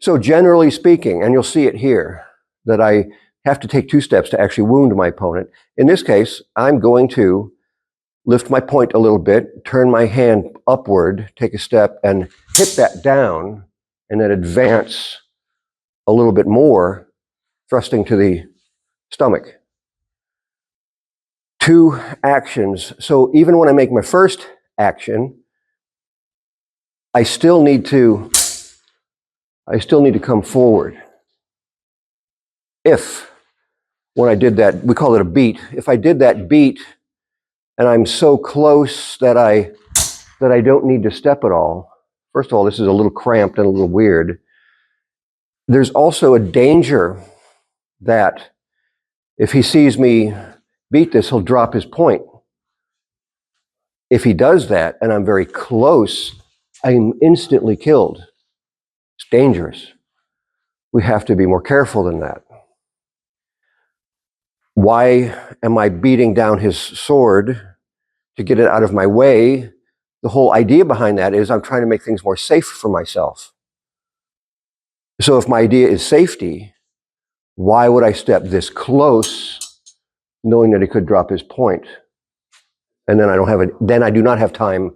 So generally speaking, and you'll see it here, that I have to take 2 steps to actually wound my opponent. In this case, I'm going to lift my point a little bit, turn my hand upward, take a step, and hit that down, and then advance a little bit more, thrusting to the stomach. 2 actions. So even when I make my first action, I still need to come forward. If, when I did that, we call it a beat. If I did that beat and I'm so close that I don't need to step at all, first of all, this is a little cramped and a little weird. There's also a danger that if he sees me beat this, he'll drop his point. If he does that and I'm very close, I'm instantly killed. It's dangerous. We have to be more careful than that. Why am I beating down his sword? To get it out of my way. The whole idea behind that is I'm trying to make things more safe for myself. So if my idea is safety, why would I step this close knowing that he could drop his point? And then I do not have time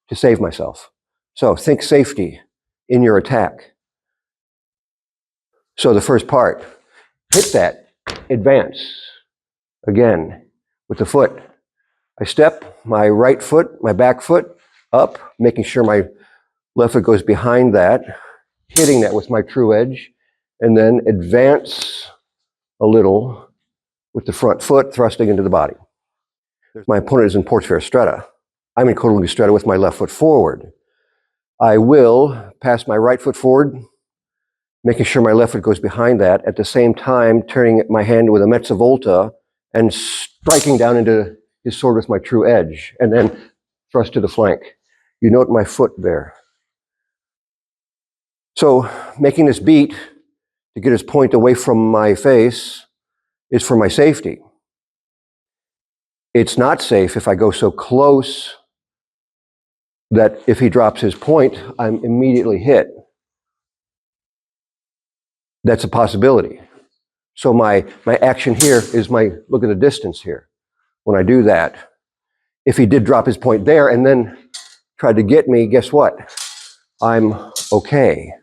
to save myself. So think safety in your attack. So the first part, hit that, advance. Again, with the foot. I step my right foot, my back foot up, making sure my left foot goes behind that, hitting that with my true edge, and then advance a little with the front foot thrusting into the body. My opponent is in Portaferra stretta. I'm in Codalunga stretta with my left foot forward. I will pass my right foot forward, making sure my left foot goes behind that, at the same time turning my hand with a mezza volta and striking down into his sword with my true edge, and then thrust to the flank. You note my foot there. So making this beat to get his point away from my face is for my safety. It's not safe if I go so close that if he drops his point, I'm immediately hit. That's a possibility. So my action here is look at the distance here. When I do that, if he did drop his point there and then tried to get me, guess what? I'm okay.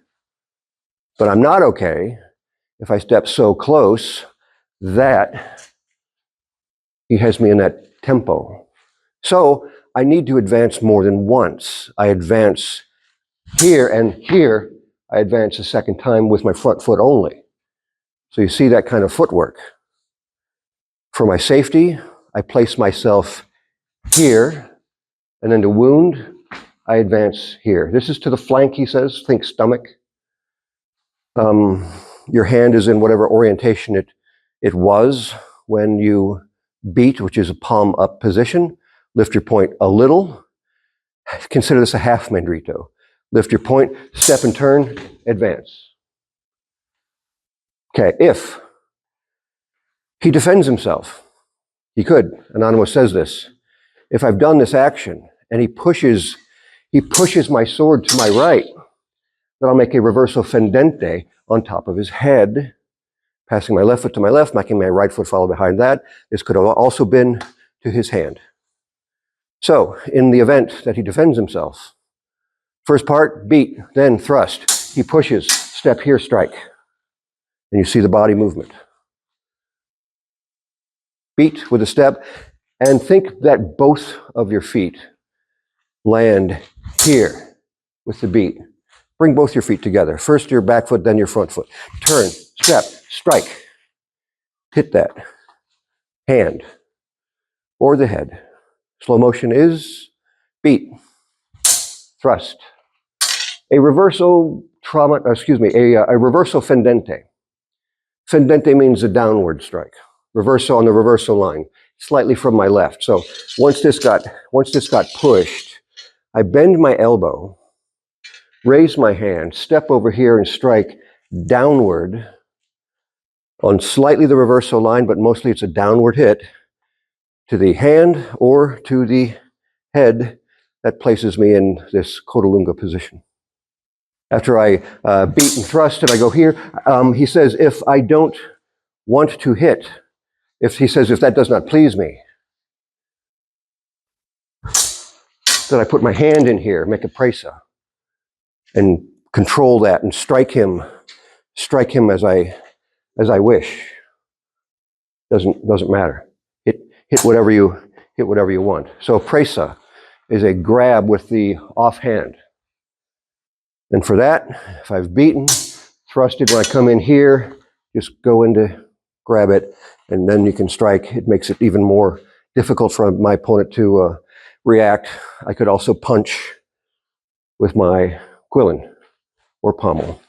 But I'm not okay if I step so close that he has me in that tempo. So I need to advance more than once. I advance here, and here I advance a second time with my front foot only. So you see that kind of footwork. For my safety, I place myself here, and then to wound, I advance here. This is to the flank, he says, think stomach. Your hand is in whatever orientation it was when you beat, which is a palm up position. Lift your point a little. Consider this a half mandrito. Lift your point, step and turn, advance. Okay, if he defends himself, he could. Anonimo says this. If I've done this action and he pushes my sword to my right, then I'll make a reverso fendente on top of his head, passing my left foot to my left, making my right foot follow behind that. This could have also been to his hand. So, in the event that he defends himself, first part, beat, then thrust. He pushes, step here, strike. And you see the body movement. Beat with a step, and think that both of your feet land here with the beat. Bring both your feet together. First your back foot, then your front foot. Turn, step, strike. Hit that. Hand or the head. Slow motion is beat, thrust. A reverso fendente. Fendente means a downward strike. Reverso on the reverso line, slightly from my left. So once this got pushed, I bend my elbow, raise my hand, step over here and strike downward on slightly the reverso line, but mostly it's a downward hit to the hand or to the head that places me in this Codalunga position. After I beat and thrust and I go here, he says, if I don't want to hit, if that does not please me, then I put my hand in here, make a presa, and control that and strike him as I wish. Doesn't matter. Hit whatever you want. So presa is a grab with the offhand. And for that, if I've beaten, thrusted, when I come in here, just go into grab it, and then you can strike. It makes it even more difficult for my opponent to react. I could also punch with my quillin or pommel.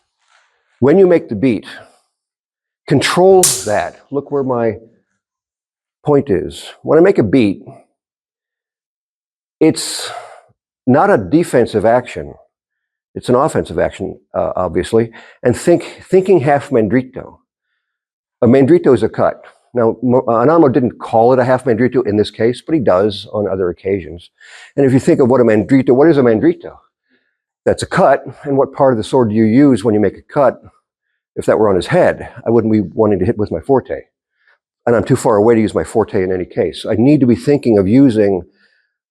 When you make the beat, control that. Look where my point is. When I make a beat, it's not a defensive action. It's an offensive action, obviously. And thinking half mandrito. A mandrito is a cut. Now, Anonimo didn't call it a half mandrito in this case, but he does on other occasions. And if you think of what is a mandrito? That's a cut. And what part of the sword do you use when you make a cut? If that were on his head, I wouldn't be wanting to hit with my forte. And I'm too far away to use my forte in any case. I need to be thinking of using,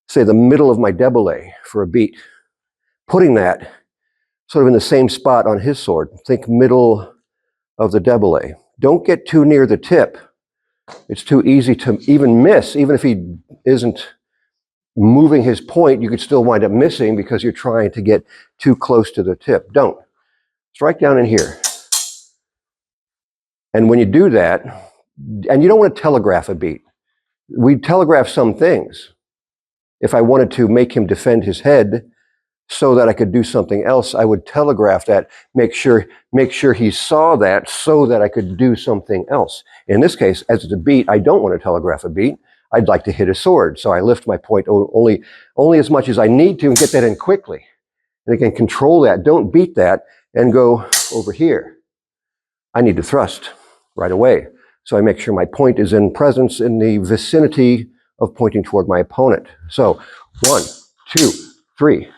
say, the middle of my debole for a beat. Putting that sort of in the same spot on his sword. Think middle of the debole. Don't get too near the tip. It's too easy to even miss. Even if he isn't moving his point, you could still wind up missing because you're trying to get too close to the tip. Don't. Strike down in here. And when you do that, and you don't want to telegraph a beat. We telegraph some things. If I wanted to make him defend his head so that I could do something else, I would telegraph that, make sure he saw that so that I could do something else. In this case, as it's a beat, I don't want to telegraph a beat. I'd like to hit a sword. So I lift my point only as much as I need to and get that in quickly. And again, control that. Don't beat that and go over here. I need to thrust right away. So I make sure my point is in presence in the vicinity of pointing toward my opponent. So 1, 2, 3.